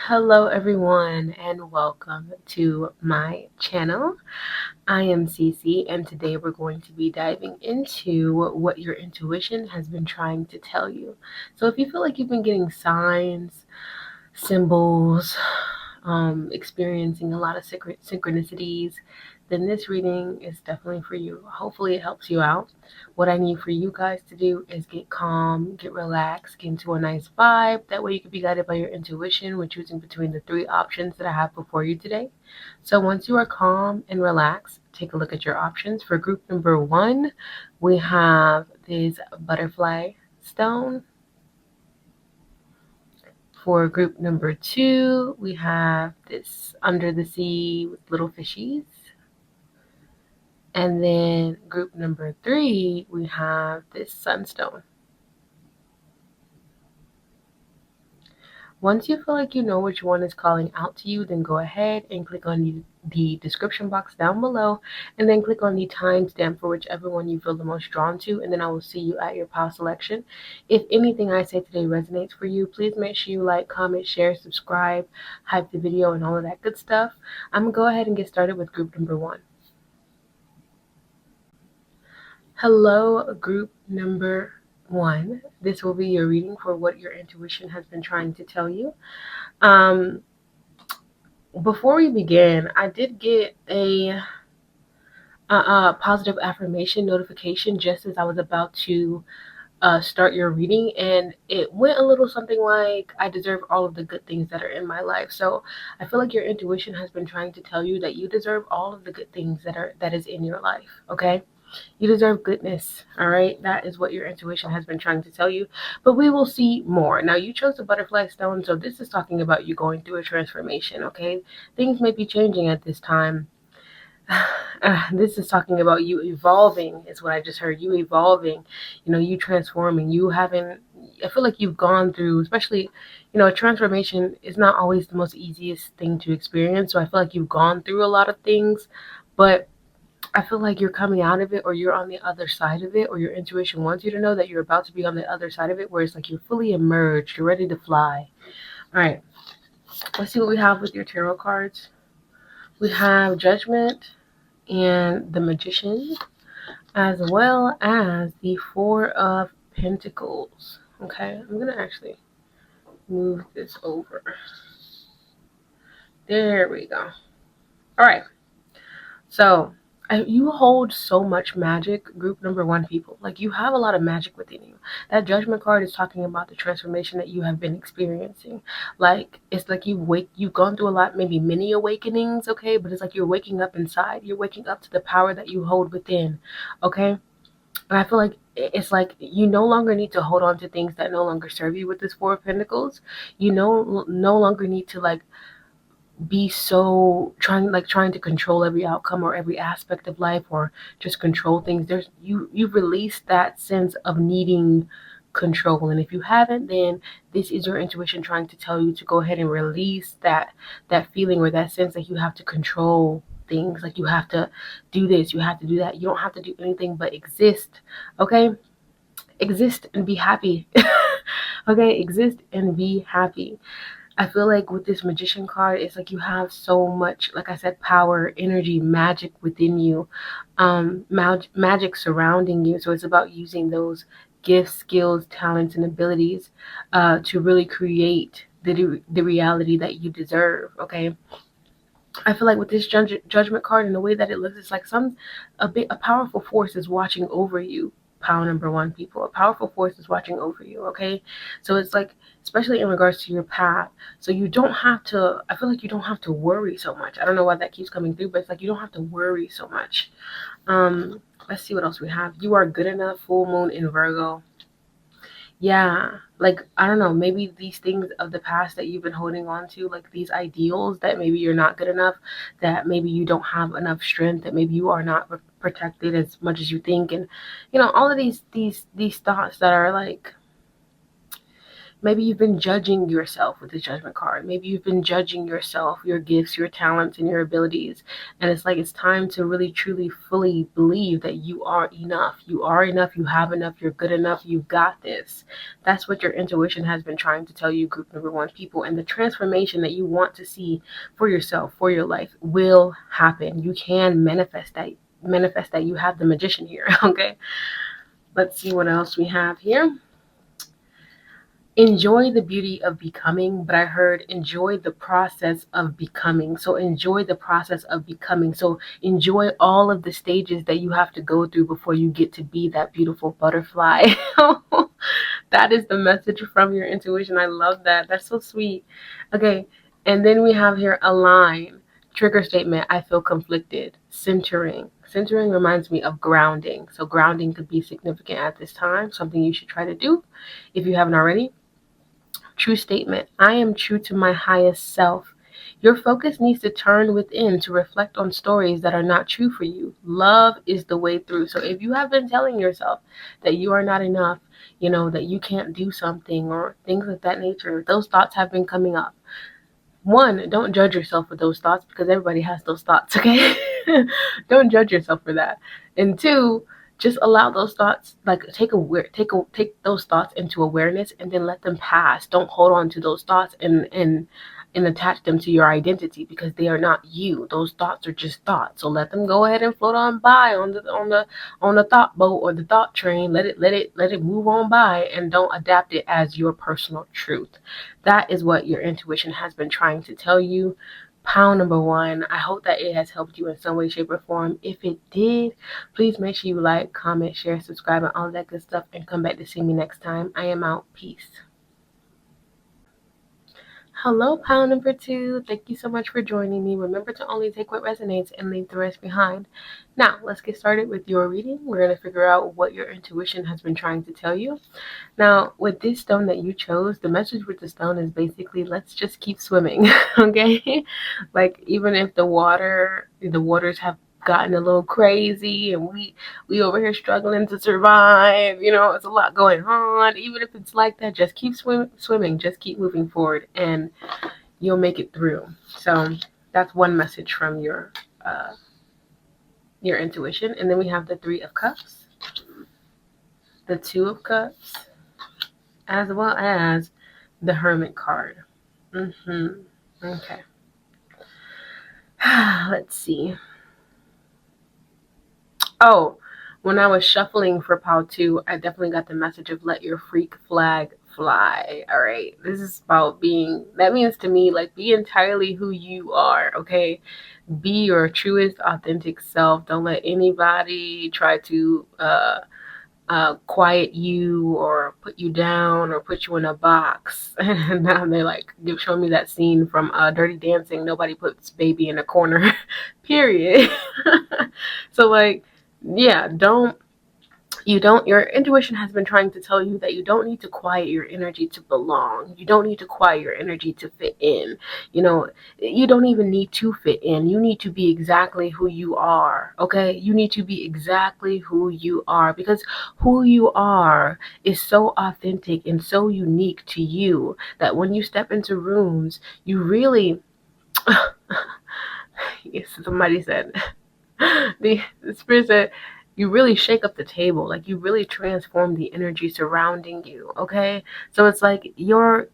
Hello, everyone, and welcome to my channel. I am CeeCee, and today we're going to be diving into what your intuition has been trying to tell you. So, if you feel like you've been getting signs, symbols, experiencing a lot of synchronicities, then this reading is definitely for you. Hopefully, it helps you out. What I need for you guys to do is get calm, get relaxed, get into a nice vibe. That way, you can be guided by your intuition when choosing between the three options that I have before you today. So, once you are calm and relaxed, take a look at your options. For group number one, we have this butterfly stone. For group number two, we have this under the sea with little fishies. And then group number three, we have this sunstone. Once you feel like you know which one is calling out to you, then go ahead and click on the description box down below, and then click on the timestamp for whichever one you feel the most drawn to, and then I will see you at your pile selection. If anything I say today resonates for you, please make sure you like, comment, share, subscribe, hype the video, and all of that good stuff. I'm going to go ahead and get started with group number one. Hello, group number one. This will be your reading for what your intuition has been trying to tell you. Before we begin, I did get a positive affirmation notification just as I was about to start your reading, and it went a little something like, I deserve all of the good things that are in my life. So I feel like your intuition has been trying to tell you that you deserve all of the good things that is in your life. Okay, you deserve goodness. All right, that is what your intuition has been trying to tell you, but we will see more. Now, you chose the butterfly stone, so this is talking about you going through a transformation. Okay, things may be changing at this time. This is talking about you evolving, is what I just heard. You evolving, you transforming. I feel like you've gone through, especially, a transformation is not always the most easiest thing to experience. So I feel like you've gone through a lot of things, but I feel like you're coming out of it, or you're on the other side of it, or your intuition wants you to know that you're about to be on the other side of it, where it's like you're fully emerged, you're ready to fly. All right, let's see what we have with your tarot cards. We have Judgment and the Magician, as well as the Four of Pentacles. Okay, I'm gonna actually move this over. There we go. All right, so you hold so much magic, group number one people. Like, you have a lot of magic within you. That Judgment card is talking about the transformation that you have been experiencing. Like, it's like you've gone through a lot, maybe many awakenings, okay? But it's like you're waking up inside. You're waking up to the power that you hold within, okay? And I feel like it's like you no longer need to hold on to things that no longer serve you with this Four of Pentacles. You no longer need to, like, be so trying to control every outcome or every aspect of life, or just control things. You've released that sense of needing control, and if you haven't, then this is your intuition trying to tell you to go ahead and release that feeling, or that sense that you have to control things, like you have to do this, you have to do that. You don't have to do anything but exist. Okay, exist and be happy. Okay, exist and be happy. I feel like with this Magician card, it's like you have so much, like I said, power, energy, magic within you, magic surrounding you. So it's about using those gifts, skills, talents, and abilities to really create the reality that you deserve. Okay, I feel like with this Judgment card, and the way that it looks, it's like a powerful force is watching over you. Pile number one people, a powerful force is watching over you. Okay, so it's like, especially in regards to your path, so you don't have to, I feel like you don't have to worry so much. I don't know why that keeps coming through, but it's like you don't have to worry so much. Let's see what else we have. You are good enough. Full moon in Virgo. Yeah, like, I don't know, maybe these things of the past that you've been holding on to, like these ideals that maybe you're not good enough, that maybe you don't have enough strength, that maybe you are not protected as much as you think, and all of these thoughts that are like Maybe you've been judging yourself with the judgment card. Maybe you've been judging yourself, your gifts, your talents, and your abilities. And it's like it's time to really, truly, fully believe that you are enough. You are enough. You have enough. You're good enough. You've got this. That's what your intuition has been trying to tell you, group number one people. And the transformation that you want to see for yourself, for your life, will happen. You can manifest that. Manifest that. You have the magician here. Okay. Let's see what else we have here. Enjoy the beauty of becoming, but I heard enjoy the process of becoming. So enjoy the process of becoming. So enjoy all of the stages that you have to go through before you get to be that beautiful butterfly. That is the message from your intuition. I love that. That's so sweet. Okay, and then we have here align. Trigger statement, I feel conflicted. Centering. Centering reminds me of grounding. So grounding could be significant at this time, something you should try to do if you haven't already. True statement, I am true to my highest self. Your focus needs to turn within to reflect on stories that are not true for you. Love is the way through. So if you have been telling yourself that you are not enough, that you can't do something or things of that nature, those thoughts have been coming up. One, don't judge yourself for those thoughts because everybody has those thoughts, okay? Don't judge yourself for that. And two, just allow those thoughts, like take those thoughts into awareness and then let them pass. Don't hold on to those thoughts and attach them to your identity because they are not you. Those thoughts are just thoughts. So let them go ahead and float on by on the thought boat or the thought train. Let it move on by and don't adapt it as your personal truth. That is what your intuition has been trying to tell you. Pound number one. I hope that it has helped you in some way, shape, or form. If it did, please make sure you like, comment, share, subscribe, and all that good stuff, and come back to see me next time. I am out. Peace. Hello, pound number two. Thank you so much for joining me. Remember to only take what resonates and leave the rest behind. Now, let's get started with your reading. We're going to figure out what your intuition has been trying to tell you. Now, with this stone that you chose, the message with the stone is basically let's just keep swimming, okay? Like even if the waters have gotten a little crazy and we over here struggling to survive, it's a lot going on. Even if it's like that, just keep swimming, just keep moving forward and you'll make it through. So that's one message from your intuition. And then we have the Three of Cups, the Two of Cups, as well as the Hermit card. Okay. Let's see. Oh, when I was shuffling for pile 2, I definitely got the message of let your freak flag fly. All right. This is about that means to me, like, be entirely who you are. Okay. Be your truest, authentic self. Don't let anybody try to, quiet you or put you down or put you in a box. And now they're like, show me that scene from Dirty Dancing. Nobody puts baby in a corner, period. So like, yeah, your intuition has been trying to tell you that you don't need to quiet your energy to belong. You don't need to quiet your energy to fit in. You don't even need to fit in. You need to be exactly who you are, okay? You need to be exactly who you are because who you are is so authentic and so unique to you that when you step into rooms, you really, yes, somebody said, the spirit said, you really shake up the table, like you really transform the energy surrounding you, okay? So it's like your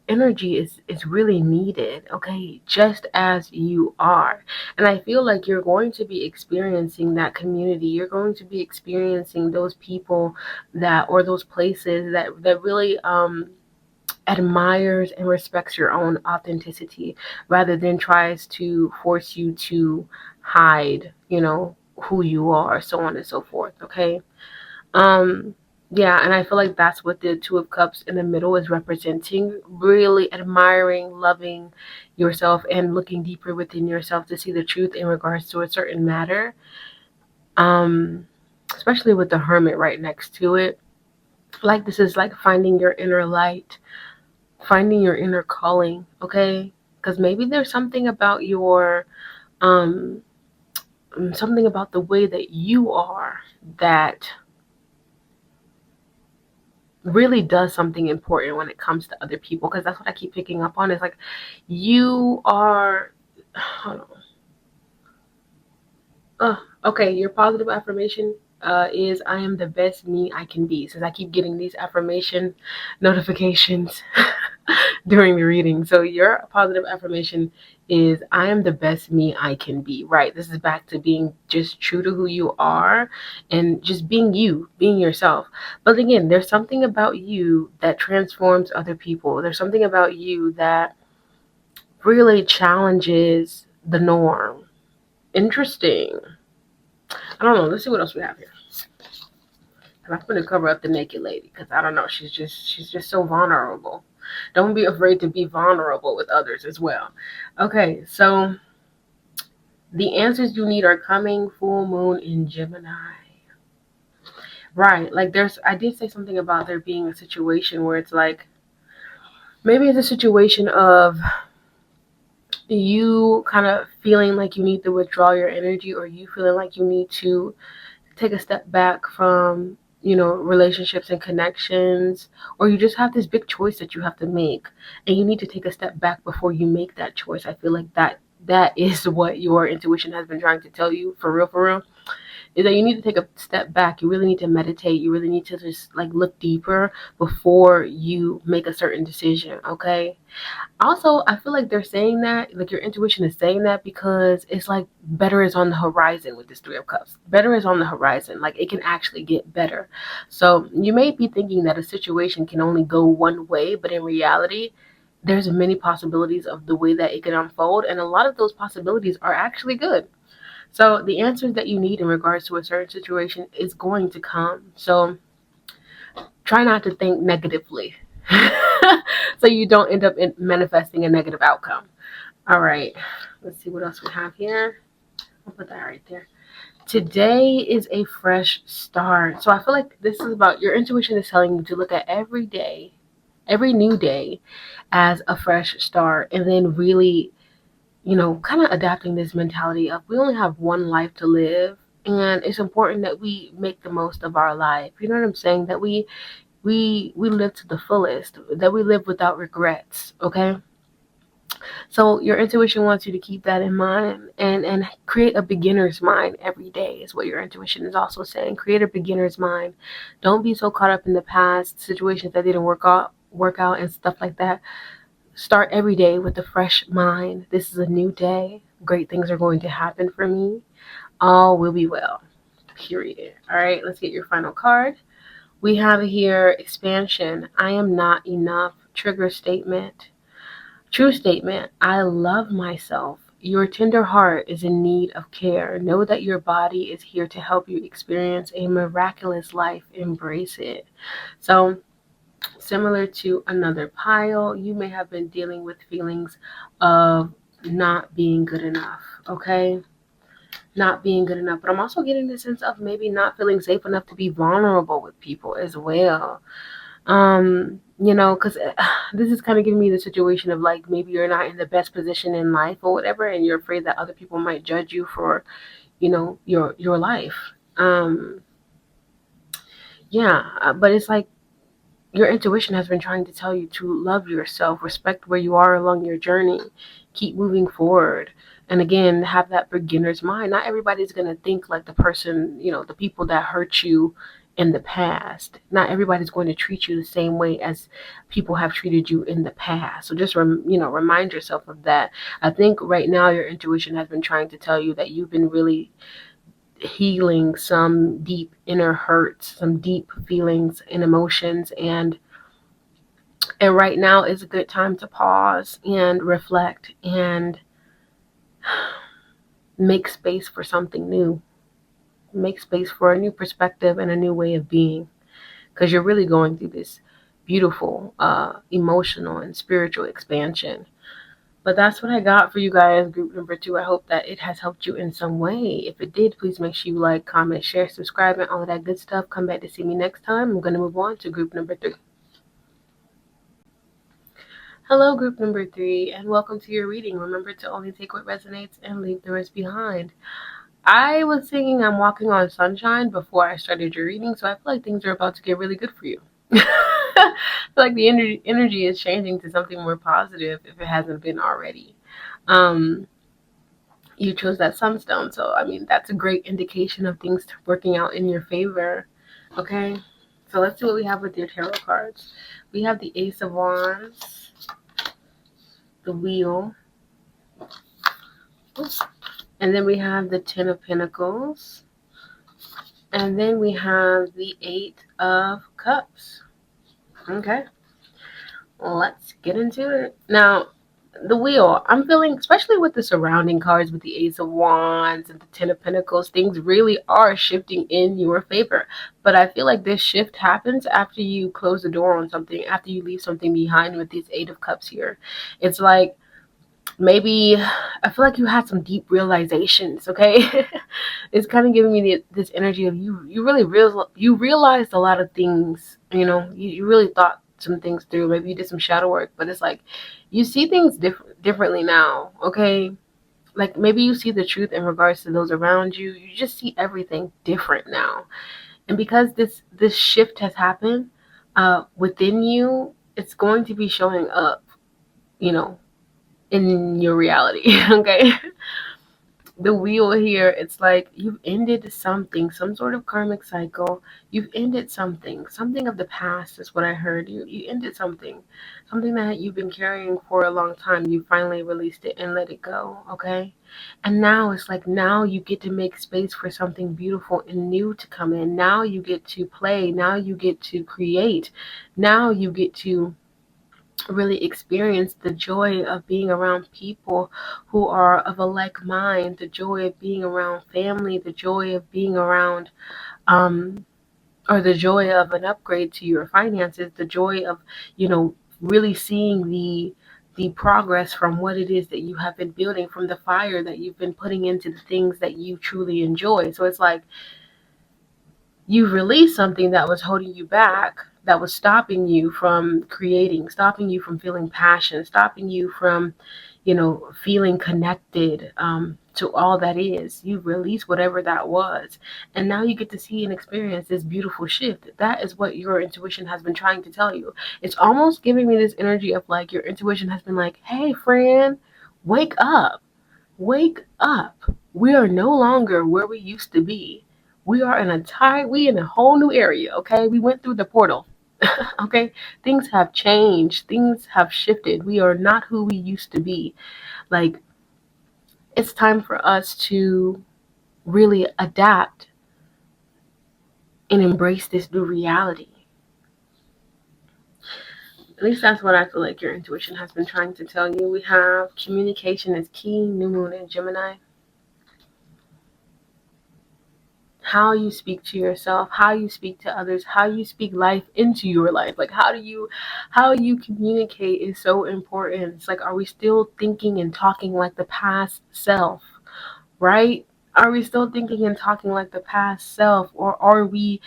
energy is really needed, okay, just as you are. And I feel like you're going to be experiencing that community. You're going to be experiencing those people or those places that really admires and respects your own authenticity rather than tries to force you to hide, who you are, so on and so forth, okay? Yeah, and I feel like that's what the Two of Cups in the middle is representing, really admiring, loving yourself and looking deeper within yourself to see the truth in regards to a certain matter. Especially with the Hermit right next to it. Like this is like finding your inner light, finding your inner calling, okay? Because maybe there's something about something about the way that you are that really does something important when it comes to other people, because that's what I keep picking up on. It's like you are, hold on. Okay, your positive affirmation is I am the best me I can be. Since I keep getting these affirmation notifications during the reading. So your positive affirmation is I am the best me I can be. Right. This is back to being just true to who you are and just being you, being yourself. But again, there's something about you that transforms other people. There's something about you that really challenges the norm. Interesting. I don't know. Let's see what else we have here. And I'm gonna cover up the naked lady because I don't know. She's just so vulnerable. Don't be afraid to be vulnerable with others as well. Okay, so the answers you need are coming. Full moon in Gemini. Right, like I did say something about there being a situation where it's like maybe it's a situation of you kind of feeling like you need to withdraw your energy, or you feeling like you need to take a step back from, relationships and connections, or you just have this big choice that you have to make and you need to take a step back before you make that choice. I feel like that is what your intuition has been trying to tell you, for real, is that you need to take a step back. You really need to meditate. You really need to just like look deeper before you make a certain decision. Okay. Also, I feel like they're saying that, like your intuition is saying that because it's like better is on the horizon with this Three of Cups. Better is on the horizon. Like it can actually get better. So you may be thinking that a situation can only go one way, but in reality, there's many possibilities of the way that it can unfold. And a lot of those possibilities are actually good. So the answers that you need in regards to a certain situation is going to come. So try not to think negatively. So you don't end up manifesting a negative outcome. All right, let's see what else we have here. I'll put that right there. Today is a fresh start. So I feel like this is about your intuition is telling you to look at every day, every new day as a fresh start, and then really, kind of adapting this mentality of we only have one life to live. And it's important that we make the most of our life. You know what I'm saying? That we live to the fullest, that we live without regrets. Okay, so your intuition wants you to keep that in mind, and create a beginner's mind every day is what your intuition is also saying. Create a beginner's mind. Don't be so caught up in the past situations that didn't work out and stuff like that. Start every day with a fresh mind. This is a new day. Great things are going to happen for me. All will be well, period. All right, let's get your final card. We have here expansion. I am not enough. Trigger statement. True statement. I love myself. Your tender heart is in need of care. Know that your body is here to help you experience a miraculous life. Embrace it. So, similar to another pile, you may have been dealing with feelings of not being good enough. Okay? Not being good enough. But I'm also getting the sense of maybe not feeling safe enough to be vulnerable with people as well. Because this is kind of giving me the situation of like maybe you're not in the best position in life or whatever, and you're afraid that other people might judge you for, your life. But it's like your intuition has been trying to tell you to love yourself, respect where you are along your journey, keep moving forward. And again, have that beginner's mind. Not everybody's going to think like the person, the people that hurt you in the past. Not everybody's going to treat you the same way as people have treated you in the past. So just, remind yourself of that. I think right now your intuition has been trying to tell you that you've been really healing some deep inner hurts, some deep feelings and emotions, and right now is a good time to pause and reflect and make space for something new. Make space for a new perspective and a new way of being, because you're really going through this beautiful emotional and spiritual expansion. But that's what I got for you guys, group number 2. I hope that it has helped you in some way. If it did, please make sure you like, comment, share, subscribe, and all of that good stuff. Come back to see me next time. I'm going to move on to group number 3. Hello, group number 3, and welcome to your reading. Remember to only take what resonates and leave the rest behind. I was singing I'm Walking on Sunshine before I started your reading, so I feel like things are about to get really good for you. Like the energy is changing to something more positive if it hasn't been already. Um, you chose that sunstone, so I mean that's a great indication of things working out in your favor. Okay, so let's see what we have with your tarot cards. We have the Ace of Wands, the Wheel, and then we have the Ten of Pentacles, and then we have the Eight of Cups. Okay, let's get into it. Now, the Wheel, I'm feeling, especially with the surrounding cards, with the Ace of Wands and the Ten of Pentacles, things really are shifting in your favor. But I feel like this shift happens after you close the door on something, after you leave something behind with these Eight of Cups here. It's like, maybe I feel like you had some deep realizations, okay? It's kind of giving me this energy of you really realized a lot of things, you really thought some things through. Maybe you did some shadow work, but it's like you see things differently now, okay? Like maybe you see the truth in regards to those around you. You just see everything different now. And because this shift has happened within you, it's going to be showing up, you know, in your reality. Okay, the Wheel here, it's like you've ended something, some sort of karmic cycle. You've ended something of the past is what I heard. You ended something that you've been carrying for a long time. You finally released it and let it go. Okay, and now it's like, now you get to make space for something beautiful and new to come in. Now you get to play, now you get to create, now you get to really experience the joy of being around people who are of a like mind, the joy of being around family, the joy of being around um or the joy of an upgrade to your finances, the joy of, really seeing the progress from what it is that you have been building, from the fire that you've been putting into the things that you truly enjoy. So it's like you've released something that was holding you back, that was stopping you from creating, stopping you from feeling passion, stopping you from, feeling connected to all that is. You've released whatever that was. And now you get to see and experience this beautiful shift. That is what your intuition has been trying to tell you. It's almost giving me this energy of like your intuition has been like, hey, friend, wake up. Wake up. We are no longer where we used to be. We are we in a whole new area, okay? We went through the portal. Okay? Things have changed. Things have shifted. We are not who we used to be. Like, it's time for us to really adapt and embrace this new reality. At least that's what I feel like your intuition has been trying to tell you. We have communication is key, new moon in Gemini. How you speak to yourself, how you speak to others, how you speak life into your life. Like how you communicate is so important. It's like, are we still thinking and talking like the past self, right? Are we still thinking and talking like the past self, or are we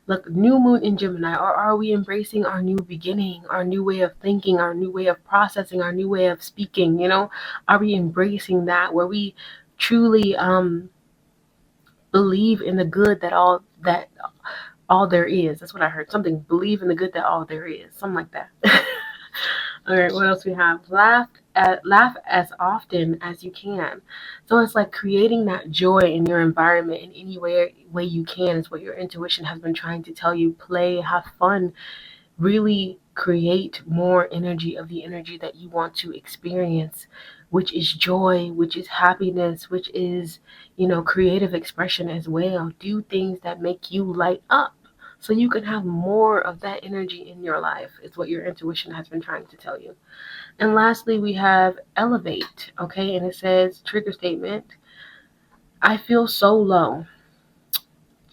like new moon in Gemini, or are we embracing our new beginning, our new way of thinking, our new way of processing, our new way of speaking, Are we embracing that, where we truly believe in the good that all there is. That's what I heard. Something, believe in the good that all there is. Something like that. All right, what else we have? Laugh as often as you can. So it's like creating that joy in your environment in any way you can is what your intuition has been trying to tell you. Play, have fun, really create more energy of the energy that you want to experience, which is joy, which is happiness, which is, creative expression as well. Do things that make you light up so you can have more of that energy in your life, is what your intuition has been trying to tell you. And lastly, we have elevate, okay? And it says, trigger statement, I feel so low.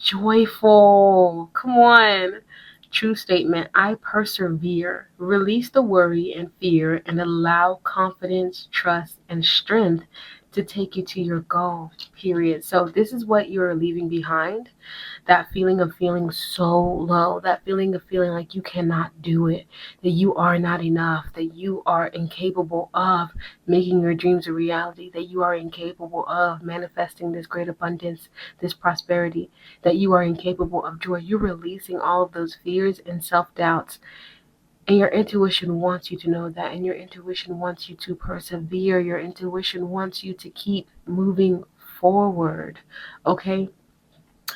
Joyful. Come on. True statement, I persevere. Release the worry and fear and allow confidence, trust, and strength to take you to your goal, period. So this is what you're leaving behind. That feeling of feeling so low, that feeling of feeling like you cannot do it, that you are not enough, that you are incapable of making your dreams a reality, that you are incapable of manifesting this great abundance, this prosperity, that you are incapable of joy. You're releasing all of those fears and self-doubts And your intuition wants you to know that, and your intuition wants you to persevere. Your intuition wants you to keep moving forward, okay?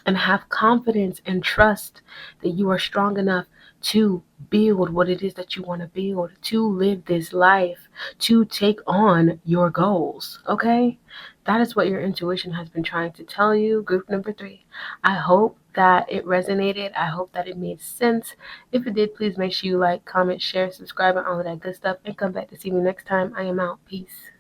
And have confidence and trust that you are strong enough to build what it is that you want to build, to live this life, to take on your goals, okay? That is what your intuition has been trying to tell you, group number 3. I hope that it resonated. I hope that it made sense. If it did, please make sure you like, comment, share, subscribe, and all of that good stuff. And come back to see me next time. I am out. Peace.